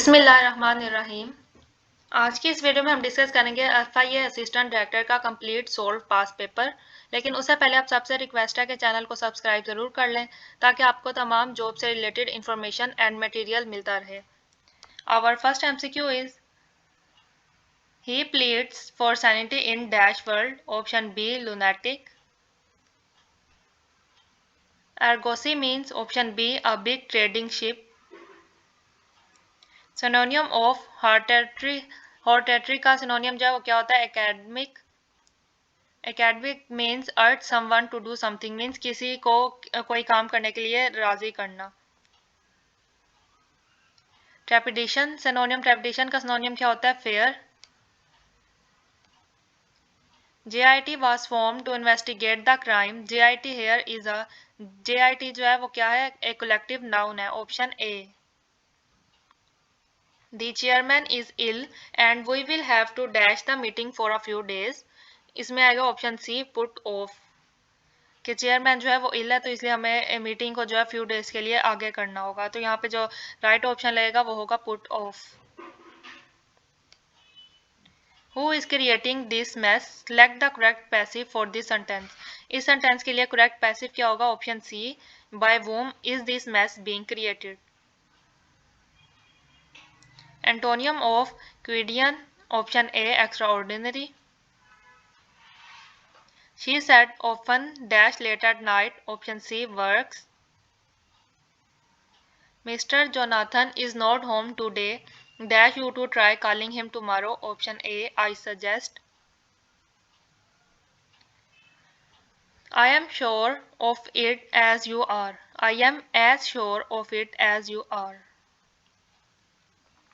बिस्मिल्लाहिर्रहमानिर्रहीम। आज की इस वीडियो में हम डिस्कस करेंगे एफआईए असिस्टेंट डायरेक्टर का कंप्लीट सोल्व पास पेपर। लेकिन उससे पहले आप सबसे रिक्वेस्ट है कि चैनल को सब्सक्राइब ज़रूर कर लें ताकि आपको तमाम जॉब से रिलेटेड इंफॉर्मेशन एंड मटेरियल मिलता रहे। Our first MCQ is he pleads for sanity in dash world. Option B lunatic. Argosy means option B a big trading ship. Synonym of hortatory का सिनोनियम जो है वो क्या होता है? एकेडमिक। एकेडमिक मीन्स अर्थ someone to do something, means किसी को कोई काम करने के लिए राजी करना। ट्रेपिडेशन सिनोनियम, ट्रेपिडेशन का सिनोनियम क्या होता है? Fair. JIT was formed to investigate the crime. JIT here is a JIT जो है वो क्या है? एक कलेक्टिव नाउन है। Option A. The chairman is ill and we will have to dash the meeting for a few days. इसमें आएगा option सी put off, कि चेयरमैन जो है वो इल है तो इसलिए हमें मीटिंग को जो है फ्यू डेज के लिए आगे करना होगा। तो यहाँ पे जो राइट ऑप्शन लगेगा वो होगा put off. Who is creating this mess? Select the correct passive for this sentence. इस सेंटेंस के लिए करेक्ट पैसिव क्या होगा? Option C by whom is this mess being created. Antonym of quotidian, option A extraordinary. She said often dash late at night, option C works. Mr. Jonathan is not home today, dash you to try calling him tomorrow, option A I suggest. I am sure of it as you are. I am as sure of it as you are.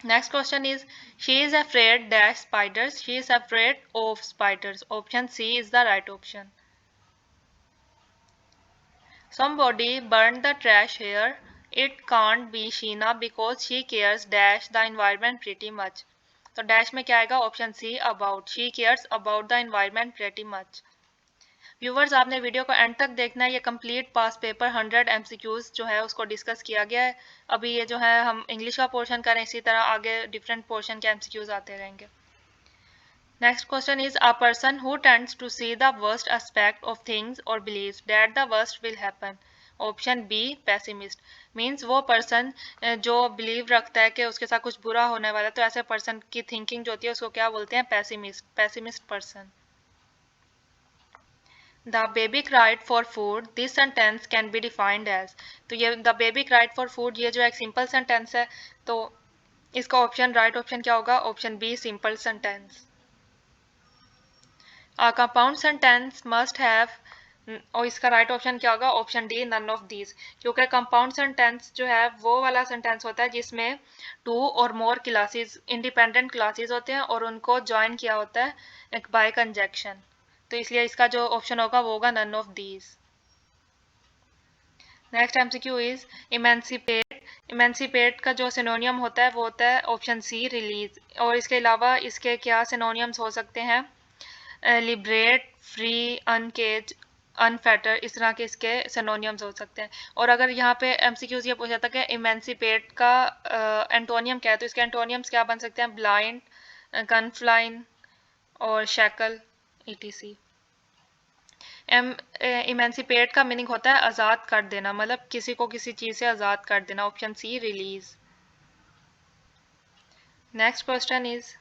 Next question is she is afraid dash spiders. She is afraid of spiders. Option C is the right option. Somebody burned the trash here. It can't be Sheena because she cares dash the environment pretty much. तो dash में क्या आएगा? Option see about. She cares about the environment pretty much. Viewers, आपने video को and तक देखना है। ये कंप्लीट पास पेपर 100 MCQs जो है उसको डिस्कस किया गया है। अभी ये जो है हम इंग्लिश का पोर्शन करें, इसी तरह आगे डिफरेंट पोर्शन के MCQs आते रहेंगे। Next question is a person who tends to see the worst aspect of things और believes that the worst will happen. Option B pessimist. Means वो पर्सन जो बिलीव रखता है कि उसके साथ कुछ बुरा होने वाला है, तो ऐसे पर्सन की थिंकिंग जो होती है उसको क्या बोलते हैं? Pessimist. Pessimist person. The baby cried for food. This sentence can be defined as, तो ये the baby cried for food ये जो एक सिंपल सेंटेंस है, तो इसका ऑप्शन राइट ऑप्शन क्या होगा? Option B simple sentence. A compound sentence must have, और इसका राइट ऑप्शन क्या होगा? Option D none of these, क्योंकि कंपाउंड सेंटेंस जो है वो वाला सेंटेंस होता है जिसमें टू और मोर क्लासेस, इंडिपेंडेंट क्लासेस होते हैं और उनको ज्वाइन किया होता है एक बाय कंजक्शन। तो इसलिए इसका जो ऑप्शन होगा वो होगा none of these. Next MCQ is emancipate. Emancipate का जो सिनोनियम होता है वो होता है ऑप्शन सी रिलीज। और इसके अलावा इसके क्या सिनोनियम्स हो सकते हैं? लिबरेट, फ्री, अनकेज, अनफेटर, इस तरह के इसके सिनोनियम्स हो सकते हैं। और अगर यहाँ पे एमसीक्यूज ये पूछा था कि इमेंसिपेट का एंटोनियम क्या है, तो इसके एंटोनियम्स क्या बन सकते हैं? ब्लाइंड, कन्फ्लाइन और शैकल etc। इमेंसिपेट का मीनिंग होता है आज़ाद कर देना, मतलब किसी को किसी चीज़ से आज़ाद कर देना। Option C release. Next question is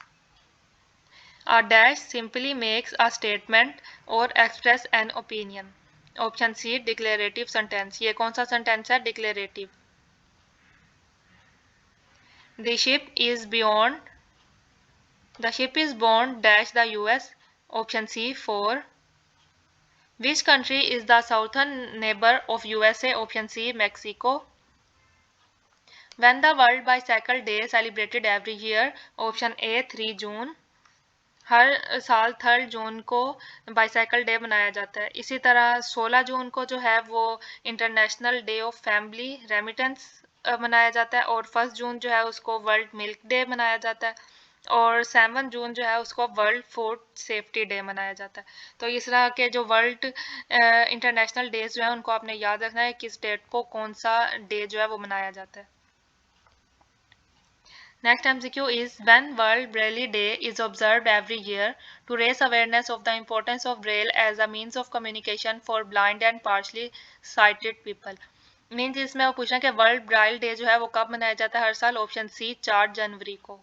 A dash simply makes a statement or express an opinion. Option C declarative sentence. ये कौन सा सेंटेंस है? Declarative. The ship is beyond, the ship is born dash the US. Option C for। Which country is the southern neighbor of USA? Option C Mexico. When the World Bicycle Day celebrated every year? Option A 3 June. हर साल 3 जून को bicycle day मनाया जाता है। इसी तरह 16 जून को जो है वो international day of family remittance मनाया जाता है, और 1 जून जो है उसको वर्ल्ड मिल्क डे मनाया जाता है, और 7 जून जो है उसको वर्ल्ड फूड सेफ्टी डे मनाया जाता है। तो इस तरह के जो वर्ल्ड इंटरनेशनल डेज जो है उनको आपने याद रखना है किस डेट को कौन सा डे जो है वो मनाया जाता है। Next MCQ is when World Braille Day is observed every year to raise awareness of the importance of Braille as a means of communication for blind and partially sighted people. Means इसमें वो पूछ रहे हैं कि world ब्राइल day जो है वो कब मनाया जाता है हर साल. ऑप्शन सी 4 जनवरी को.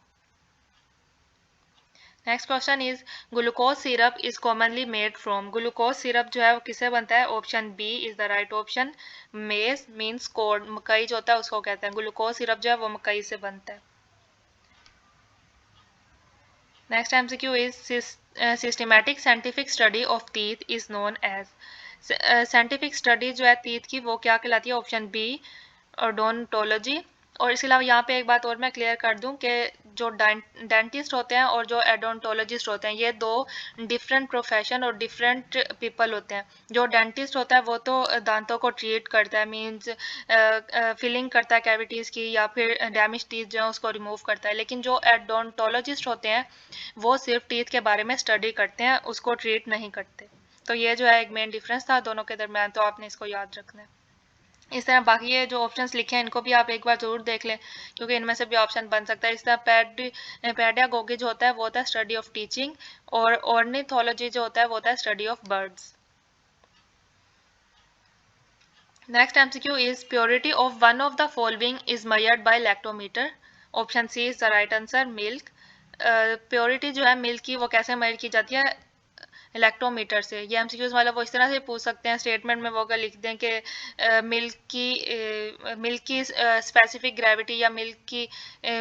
Next question is glucose syrup is commonly made from. Glucose syrup जो है वो किससे बनता है. Option B is the right option. Maize means कोड, मकई जो होता है उसको कहते हैं. ग्लूकोज सिरप जो है वो मकई से बनता है. Next MCQ is systematic scientific study of teeth is known as. Scientific study जो है टीथ की वो क्या कहलाती है. Option B odontology. और इसके अलावा यहाँ पे एक बात और मैं क्लियर कर दूं कि जो डेंटिस्ट होते हैं और जो एडोंटोलॉजिस्ट होते हैं ये दो डिफरेंट प्रोफेशन और डिफरेंट पीपल होते हैं. जो डेंटिस्ट होता है वो तो दांतों को ट्रीट करता है, मींस फिलिंग करता है कैविटीज़ की या फिर डैमेज टीथ जो है उसको रिमूव करता है. लेकिन जो एडोंटोलॉजिस्ट होते हैं वो सिर्फ टीथ के बारे में स्टडी करते हैं, उसको ट्रीट नहीं करते. तो ये जो है एक मेन डिफरेंस था दोनों के दरमियान, तो आपने इसको याद रखना है. इस तरह बाकी ये जो ऑप्शंस लिखे हैं इनको भी आप एक बार जरूर देख लें क्योंकि इनमें से भी ऑप्शन बन सकता है. इस तरह पेडागोगी जो होता है वो होता है स्टडी ऑफ टीचिंग और ऑर्निथोलॉजी जो होता है वो होता है study of birds. Next MCQ is purity of one of the following is measured by lactometer. Option C is the right answer. Milk. Purity जो है मिल्क की वो कैसे मेजर की जाती है. इलेक्ट्रोमीटर से. ये MCQs वाला वो इस तरह से पूछ सकते हैं स्टेटमेंट में वो अगर लिख दें कि मिल्क की स्पेसिफिक ग्रेविटी या मिल्क की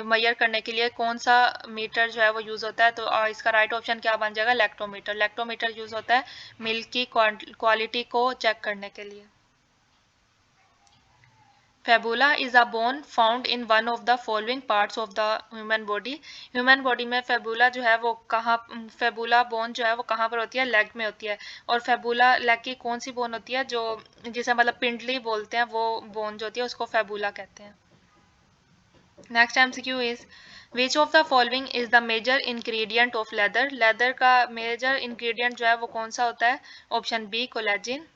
मेजर करने के लिए कौन सा मीटर जो है वो यूज़ होता है. तो इसका राइट ऑप्शन क्या बन जाएगा. लैक्टोमीटर. लैक्टोमीटर यूज़ होता है मिल्क की क्वालिटी को चेक करने के लिए. Fabula is a bone found in one of the following parts of the human body. Human body में फेबुला जो है वो कहाँ, फेबुला बोन जो है वो कहाँ पर होती है. लेग में होती है. और फेबुला लेग की कौन सी बोन होती है जो जिसे मतलब पिंडली बोलते हैं, वो बोन जो होती है उसको फेबुला कहते हैं. Next MCQ is which of the following is the major ingredient of leather. Leather का मेजर इंग्रेडिएंट जो है वो कौन सा होता है. Option B collagen.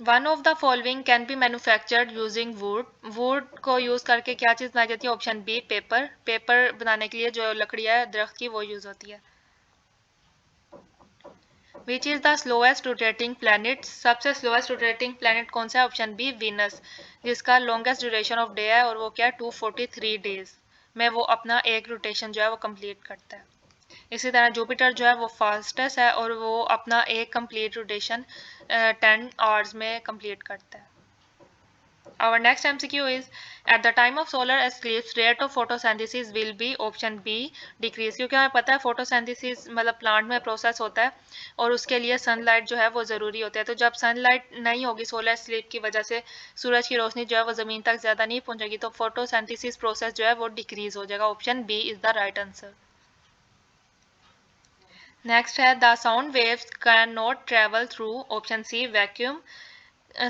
One of the following can be manufactured using wood. Wood को यूज करके क्या चीज बनाई जाती है. Option B paper. पेपर बनाने के लिए जो लकड़ी है दरख्त की वो यूज होती है. Which is the slowest rotating planet. सबसे स्लोएस्ट रोटेटिंग प्लैनेट कौन सा है. ऑप्शन बी वीनस, जिसका लॉन्गेस्ट ड्यूरेशन ऑफ डे है और वो क्या है 243 डेज में वो अपना एक रोटेशन जो है वो कंप्लीट करता है. इसी तरह जुपिटर जो है वो फास्टेस्ट है और वो अपना एक कंप्लीट रोटेशन 10 आवर्स में कंप्लीट करता है. Our next MCQ is at the time of solar eclipse rate of photosynthesis will be option B decrease. क्योंकि हमें पता है photosynthesis मतलब प्लांट में प्रोसेस होता है और उसके लिए सनलाइट जो है वो ज़रूरी होता है. तो जब सनलाइट नहीं होगी सोलर स्लीप की वजह से सूरज की रोशनी जो है वो ज़मीन तक ज़्यादा नहीं पहुंचेगी तो फोटोसिंथेसिस प्रोसेस जो है वो डिक्रीज हो जाएगा. Option B is the right answer. Next है the sound waves can not travel through. Option C vacuum.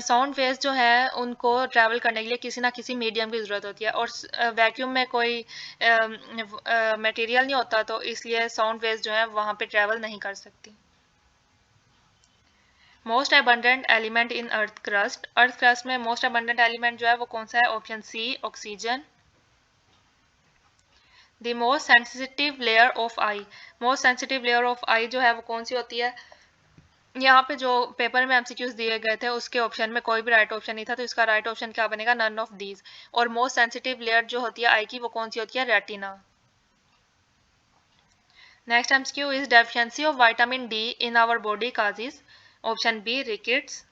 Sound waves जो है उनको ट्रैवल करने के लिए किसी ना किसी मीडियम की ज़रूरत होती है और वैक्यूम में कोई मटेरियल नहीं होता तो इसलिए साउंड वेव्स जो है वहाँ पे ट्रैवल नहीं कर सकती. Most abundant element in earth crust. Earth crust में मोस्ट अबंडेंट एलिमेंट जो है वो कौन सा है. Option C oxygen. The most sensitive layer of eye. Most sensitive layer of eye जो है वो कौन सी होती है. यहाँ पे जो पेपर में MCQs दिए गए थे उसके ऑप्शन में कोई भी राइट ऑप्शन नहीं था तो इसका राइट ऑप्शन क्या बनेगा. None of these. और मोस्ट सेंसिटिव लेयर जो होती है आई की वो कौन सी होती है. Retina. Next MCQ is deficiency of vitamin D in our body causes. Option B rickets.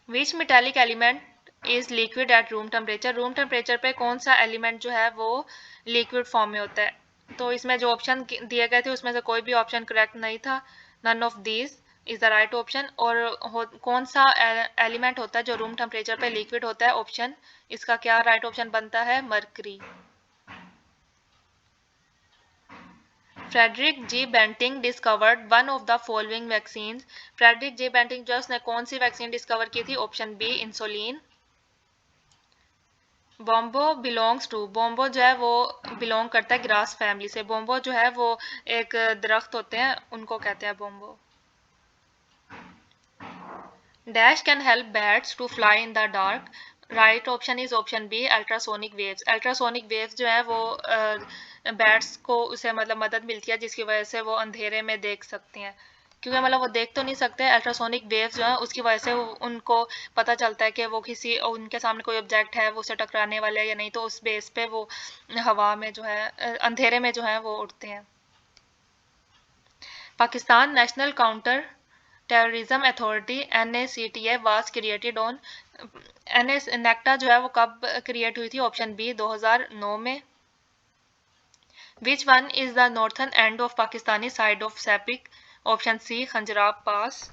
Which metallic element is liquid at room temperature. Room temperature पे कौन सा एलिमेंट जो है वो लिक्विड फॉर्म में होता है. तो इसमें जो ऑप्शन दिए गए थे उसमें से कोई भी ऑप्शन करेक्ट नहीं था. None of these is the right option. और कौन सा एलिमेंट होता है जो रूम टेम्परेचर पे लिक्विड होता है. ऑप्शन इसका क्या राइट ऑप्शन बनता है. Mercury. Frederick G Banting discovered one of the following vaccine. Frederick G Banting जो उसने कौन सी वैक्सीन डिस्कवर की थी. Option B insulin. Bombo belongs to. Bombo जो है वो बिलोंग करता है ग्रास फैमिली से. बोम्बो जो है वो एक दरख्त होते हैं उनको कहते हैं bombo. Dash can help bats to fly in the dark. Right option is option B ultrasonic waves. Ultrasonic waves जो है वो बैट्स को उसे मतलब मदद मिलती है जिसकी वजह से वो अंधेरे में देख सकते हैं, क्योंकि मतलब वो देख तो नहीं सकते। अल्ट्रासोनिक वेव्स जो है उसकी वजह से उनको पता चलता है कि वो किसी उनके सामने कोई ऑब्जेक्ट है वो उसे टकराने वाला है या नहीं, तो उस बेस पे वो हवा में जो है अंधेरे में जो है वो उड़ते हैं। Pakistan national counter terrorism authority NACTA was created on NACTA जो है वो कब क्रिएट हुई थी? ऑप्शन बी 2009 में। Which one is the northern end of Pakistani side of CPEC? Option C Khunjerab pass.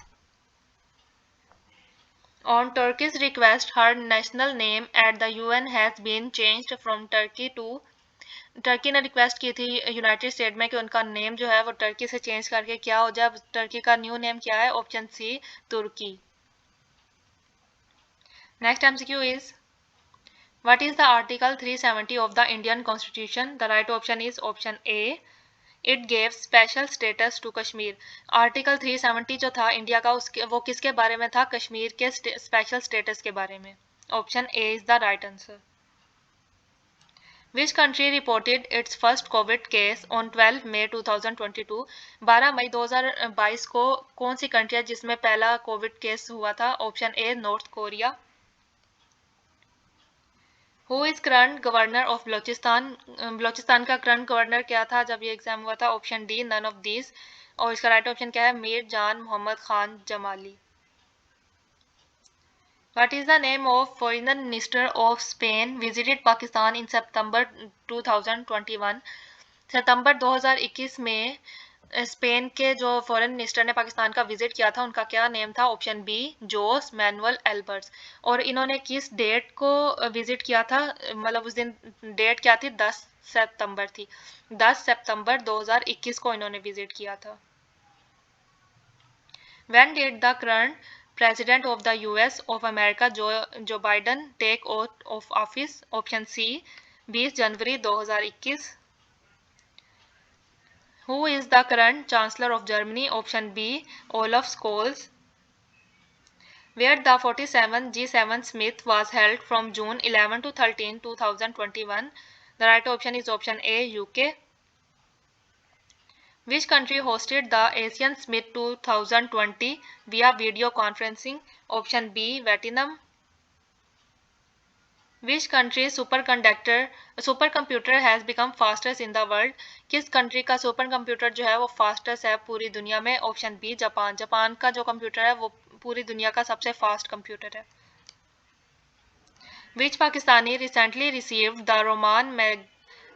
On Turkey's request, her national name at the UN has been changed from Turkey to Turkey ने request की थी United state में कि उनका name जो है वो Turkey से चेंज करके क्या हो जाए। टर्की का न्यू नेम क्या है? Option C Turkey. Next MCQ is what is the article 370 of the Indian constitution? The right option is option A it gave special status to Kashmir. Article 370 जो था इंडिया का उसके वो किसके बारे में था? कश्मीर के स्पेशल स्टेटस के बारे में। Option A is the right answer. Which country reported its first COVID case on 12 May 2022? 12 मई 2022 को कौन सी कंट्री है जिसमें पहला कोविड केस हुआ था? Option A north Korea. Who is current governor of Balochistan? Balochistan का करंट गवर्नर क्या था जब ये एग्जाम हुआ था? Option D none of these. और इसका राइट ऑप्शन क्या है? मीर जान Mohammad Khan Jamali. What is the name of foreign minister of Spain visited Pakistan in September 2021? सितंबर 2021 में स्पेन के जो फॉरेन मिनिस्टर ने पाकिस्तान का विजिट किया था उनका क्या नेम था? ऑप्शन बी जोस मैनुअल एल्बर्ट्स। और इन्होंने किस डेट को विजिट किया था? मतलब उस दिन डेट क्या थी? 10 सितंबर थी। 10 सितंबर 2021 को इन्होंने विजिट किया था। When did the current president of the US of America Joe Biden take oath of office? Option C 20 January 2021। Who is the current chancellor of Germany? Option B Olaf Scholz। Where the 47th G7 Summit was held from June 11 to 13, 2021. The right option is option A UK. Which country hosted the Asian Summit 2020 via video conferencing? Option B Vietnam. Which country's supercomputer has become fastest in the world? किस country का super computer जो है वो fastest है पूरी दुनिया में? Option B Japan. Japan का जो कंप्यूटर है वो पूरी दुनिया का सबसे फास्ट कंप्यूटर है। Which Pakistani recently received the Roman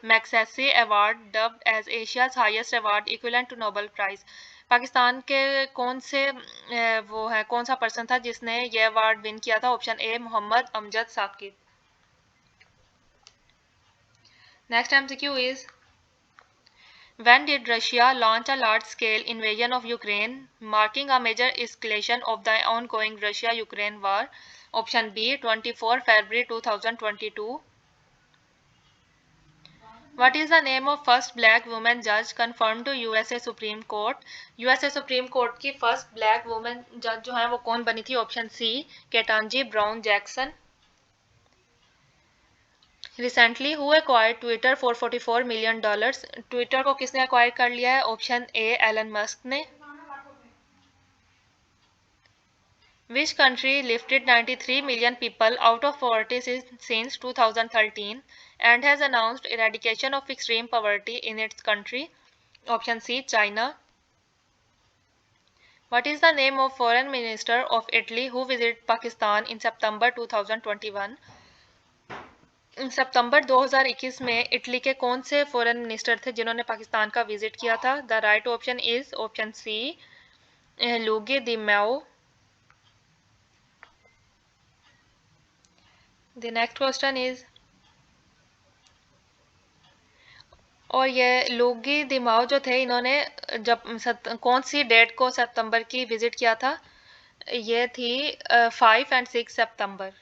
Magsaysay Award dubbed as Asia's highest award equivalent to Nobel Prize? Pakistan के कौन से वो है कौन सा पर्सन था जिसने ये अवार्ड विन किया था? Option A Mohammad Amjad Saqib. Next MCQ is When did Russia launch a large-scale invasion of Ukraine, marking a major escalation of the ongoing Russia-Ukraine war? Option B 24 February 2022. What is the name of first black woman judge confirmed to USA Supreme Court? USA Supreme Court की first black woman judge जो है वो कौन बनी थी? Option C Ketanji Brown Jackson. Recently who acquired Twitter for $44 million? Twitter को किसने acquire कर लिया है? ऑप्शन ए एलन मस्क ने। Which country lifted 93 million people out of poverty since 2013 and has announced eradication of extreme poverty in its country? Option C China. What is the name of foreign minister of Italy who visited Pakistan in September 2021? सितंबर 2021 में Italy के कौन से foreign minister थे जिन्होंने पाकिस्तान का visit किया था? The right option is option C Luigi Di Maio. The next question is और ये लुगी दिमाओ जो थे इन्होंने जब कौन सी डेट को सितंबर की विजिट किया था? ये थी 5 and 6 September.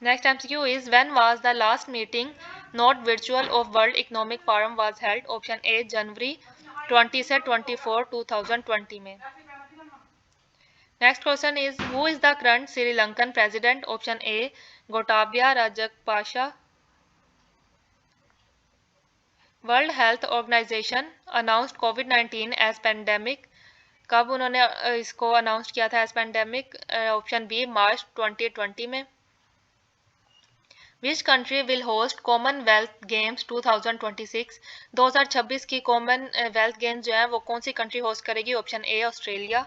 Next MCQ is when was the last meeting not virtual of World Economic Forum was held? Option A जनवरी 20 से 24 2020 में। Next question is, who is the current Sri Lankan president? Option A, Gotabaya Rajapaksa. World Health Organization announced COVID-19 as pandemic. कब उन्होंने इसको announce किया था as pandemic? Option B, मार्च 2020 में. Which country will host Commonwealth games 2026? 2026 की Commonwealth games जो है वो कौन सी कंट्री होस्ट करेगी? Option A, Australia.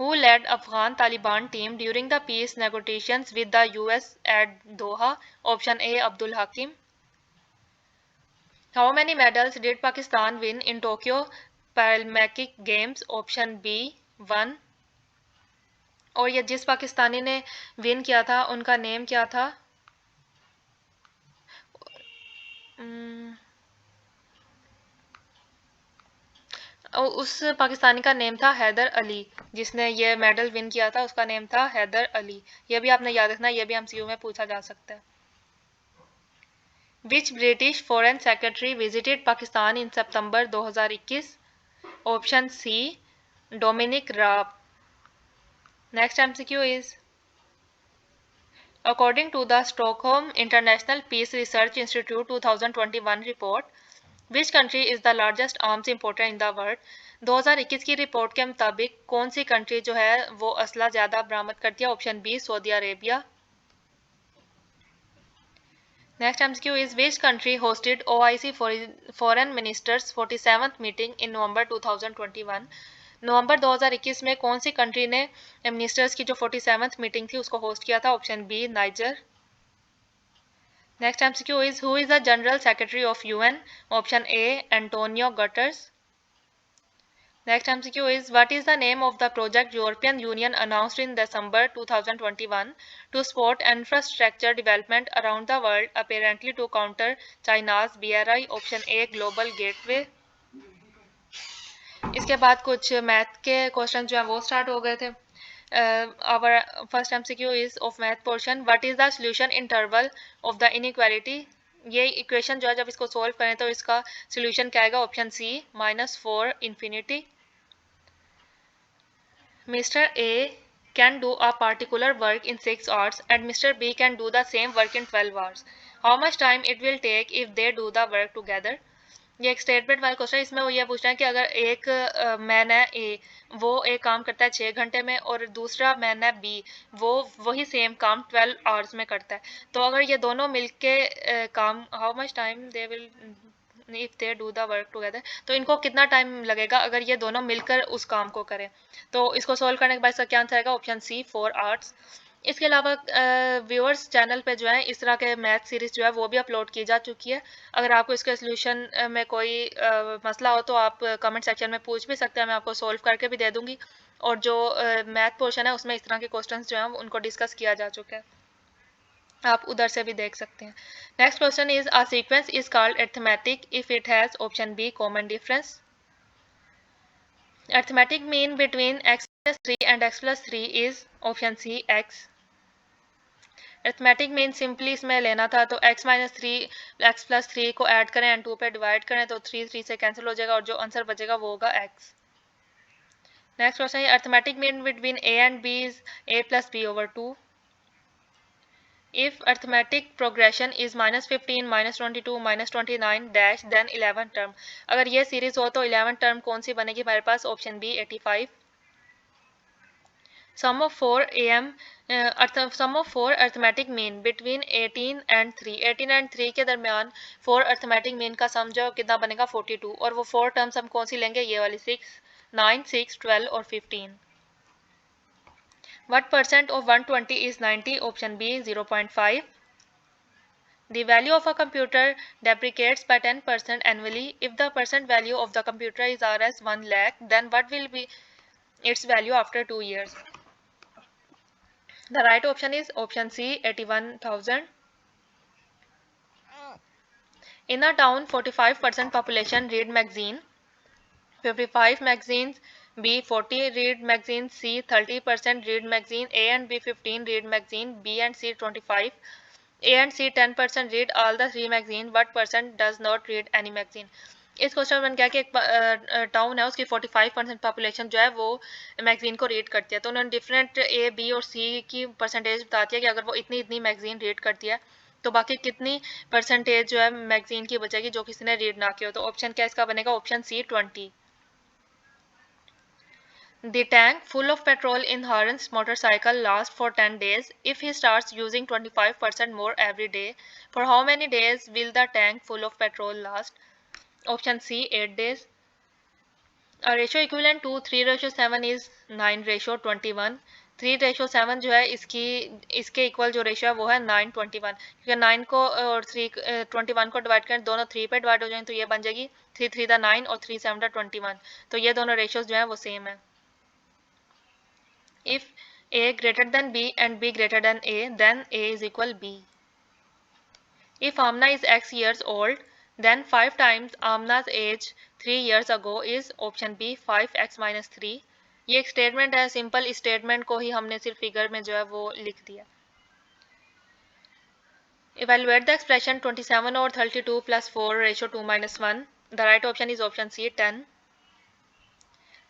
Who led Afghan Taliban team during the peace negotiations with the US at Doha? Option A, Abdul Hakim. How many medals did Pakistan win in Tokyo Paralympic Games? Option B, 1. और ये जिस पाकिस्तानी ने win किया था उनका name क्या था? उस पाकिस्तानी का नेम था हैदर अली. जिसने ये मेडल विन किया था उसका नेम था हैदर अली. ये भी आपने याद रखना, ये भी एमसीक्यू में पूछा जा सकता है. Which British Foreign Secretary visited Pakistan in September 2021? Option C, Dominic Raab. Next MCQ is, according to the Stockholm International Peace Research Institute 2021 report, which country is the largest arms importer in the world? 2021 की report के मुताबिक कौन सी country जो है वो असला ज़्यादा बरामद करती है? Option B, Saudi Arabia. Next MCQ is, which country hosted OIC Foreign Ministers 47th meeting in November 2021? नवंबर 2021 में कौन सी कंट्री ने मिनिस्टर्स की जो 47th मीटिंग थी उसको होस्ट किया था? Option B, Niger. Next MCQ is, who is the General Secretary of UN? Option A, Antonio Guterres. Next MCQ is, what is the name of the project European Union announced in December 2021 to support infrastructure development around the world, apparently to counter China's BRI? Option A, Global Gateway. इसके बाद कुछ math के question जो है वो start हो गए थे. Our first MCQ is of math portion, what is the solution interval of the inequality? ये इक्वेशन जो है जब इसको सोल्व करें तो इसका सॉल्यूशन क्या आएगा? Option C, -4 infinity. Mr. A can do a particular work in 6 hours and Mr. B can do the same work in 12 hours. How much time it will take if they do the work together? ये एक statement वाला question है. इसमें वो ये पूछ रहा है कि अगर एक मैन है ए, वो एक काम करता है 6 घंटे में और दूसरा मैन है बी, वो वही सेम काम 12 आवर्स में करता है. तो अगर ये दोनों मिलके काम, how much time they will if they do the work together, तो इनको कितना टाइम लगेगा अगर ये दोनों मिलकर उस काम को करें? तो इसको सोल्व करने के बाद इसका क्या आंसर आएगा? Option C, 4 hours. इसके अलावा व्यूअर्स चैनल पे जो है इस तरह के मैथ सीरीज जो है वो भी अपलोड की जा चुकी है. अगर आपको इसके सोल्यूशन में कोई मसला हो तो आप कमेंट सेक्शन में पूछ भी सकते हैं, मैं आपको सोल्व करके भी दे दूंगी. और जो मैथ पोर्शन है उसमें इस तरह के क्वेश्चंस जो हैं उनको डिस्कस किया जा चुका है, आप उधर से भी देख सकते हैं. Next question is, a sequence is called arithmetic if it has, option B, common difference. Arithmetic mean between x plus 3 and x plus 3 is, option C, x. Arithmetic mean simply इसमें लेना था तो x माइनस 3 x प्लस 3 को add करें and 2 पे divide करें तो 3 3 से कैंसिल हो जाएगा और जो आंसर बचेगा वो होगा x. नेक्स्ट क्वेश्चन है, arithmetic mean between a and b is a plus b over 2. If arithmetic progression is -15, -22, -29 dash then 11 term, अगर ये सीरीज हो तो 11 टर्म कौन सी बनेगी हमारे पास? Option B, 85. Sum of 4 arithmetic mean between 18 and 3. 18 and 3 के दरमियान 4 arithmetic mean का सम जो कितना बनेगा? 42. और वो 4 टर्म्स हम कौन सी लेंगे? ये वाली 6, 9, 6, 12 और 15. What percent of 120 is 90? Option B, 0.5. The value of a computer depreciates by 10% annually. If the percent value of the computer is Rs 1 lakh, then what will be its value after 2 years? The right option is option C, 81,000. In a town, 45% population read magazine, 55 magazines, B 40 read magazine, C 30% read magazine, A and B 15 read magazine, B and C 25. A and C 10% read all the 3 magazine. What percent does not read any magazine? इस question में क्या है कि एक town है, उसकी 45% population जो है वो मैगजीन को रीड करती है। तो उन्होंने डिफरेंट ए, बी और सी की परसेंटेज बताती है कि अगर वो इतनी इतनी मैगजीन रीड करती है तो बाकी कितनी परसेंटेज जो है मैगजीन की बचेगी जो किसी ने रीड ना की हो। तो ऑप्शन क्या इसका बनेगा? Option C 20। The tank full of petrol in Harun's motorcycle lasts for 10 days. If he starts using 25% more every day, for how many days will the tank full of petrol last? Option C 8 days. A ratio equivalent to 3:7 is 9:21. 3:7 जो है इसके equal जो ratio है वो है 9:21, क्योंकि 9 को और 21 को डिवाइड करें, दोनों 3 पे डिवाइड हो जाएंगे तो ये बन जाएगी 3 3 9 और 3 7 21। तो ये दोनों रेशियोज जो है वो सेम है। If A greater than B and B greater than A, then A is equal B. If Amna is X years old, then 5 times Amna's age 3 years ago is option B 5x minus 3. ये एक statement है, simple statement को ही हमने सिर्फ figure में जो है वो लिख दिया। Evaluate the expression 27 over 32 plus 4 ratio 2 minus 1. The right option is option C 10.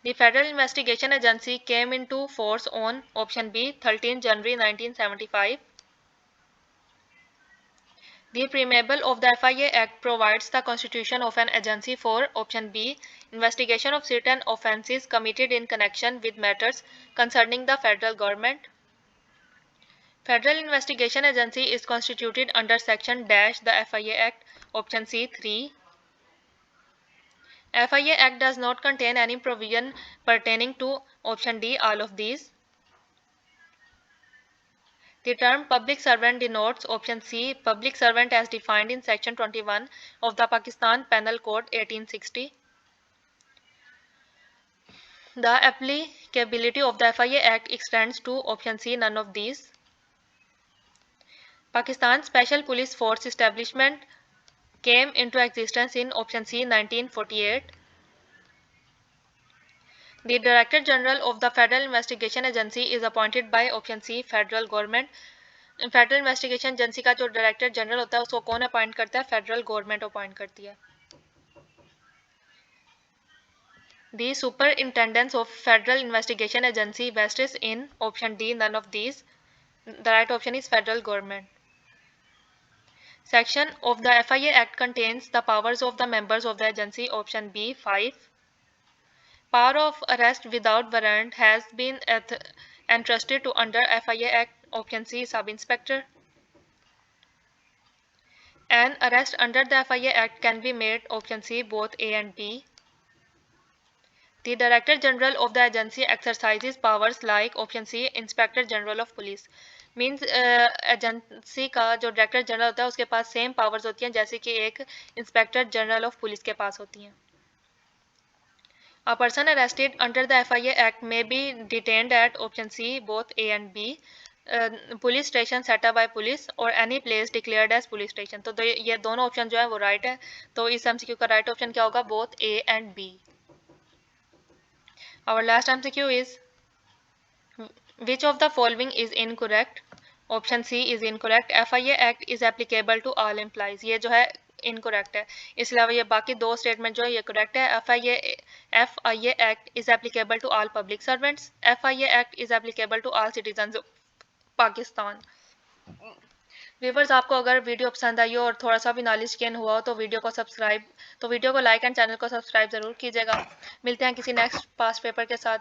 The Federal Investigation Agency came into force on option B 13 January 1975. The preamble of the FIA Act provides the constitution of an agency for option B investigation of certain offences committed in connection with matters concerning the federal government. Federal Investigation Agency is constituted under section dash the FIA Act option C 3. FIA Act does not contain any provision pertaining to option D all of these. The term public servant denotes option C public servant as defined in section 21 of the Pakistan Penal Code 1860. The applicability of the FIA Act extends to option C none of these. Pakistan Special Police Force establishment came into existence in option C 1948. The Director General of the Federal Investigation Agency is appointed by option C Federal Government. Federal investigation agency का जो director general होता है उसको कौन appoint करता है? Federal government appoint करती है। The superintendence of Federal Investigation Agency vests in option D none of these. The right option is federal government. Section of the FIA Act contains the powers of the members of the agency option B 5. Power of arrest without warrant has been entrusted to under FIA Act option C sub-inspector. An arrest under the FIA Act can be made option C both A and B. The Director General of the agency exercises powers like option C Inspector General of Police. Means agency का जो director general होता है उसके पास same powers होती हैं जैसे कि एक इंस्पेक्टर जनरल ऑफ पुलिस के पास होती हैं। A person arrested under the FIA Act may be detained at option C both A and B. Police station set up by police और any place declared as police station. तो ये दोनों option जो है वो राइट है। तो इस एमसीक्यू का राइट ऑप्शन क्या होगा? Both A and B. Our last MCQ is which of the following is incorrect? Option C is incorrect. FIA Act is applicable to all employees. ये जो है इनकोरेक्ट है। इसके अलावा ये बाकी दो स्टेटमेंट जो है ये करेक्ट है। FIA Act is applicable to all public servants. FIA Act is applicable to all citizens of Pakistan. Viewers, आपको अगर वीडियो पसंद आई हो और थोड़ा सा भी नॉलेज गेन हुआ हो तो वीडियो को लाइक एंड चैनल को सब्सक्राइब ज़रूर कीजिएगा। मिलते हैं किसी नेक्स्ट पास्ट पेपर के साथ।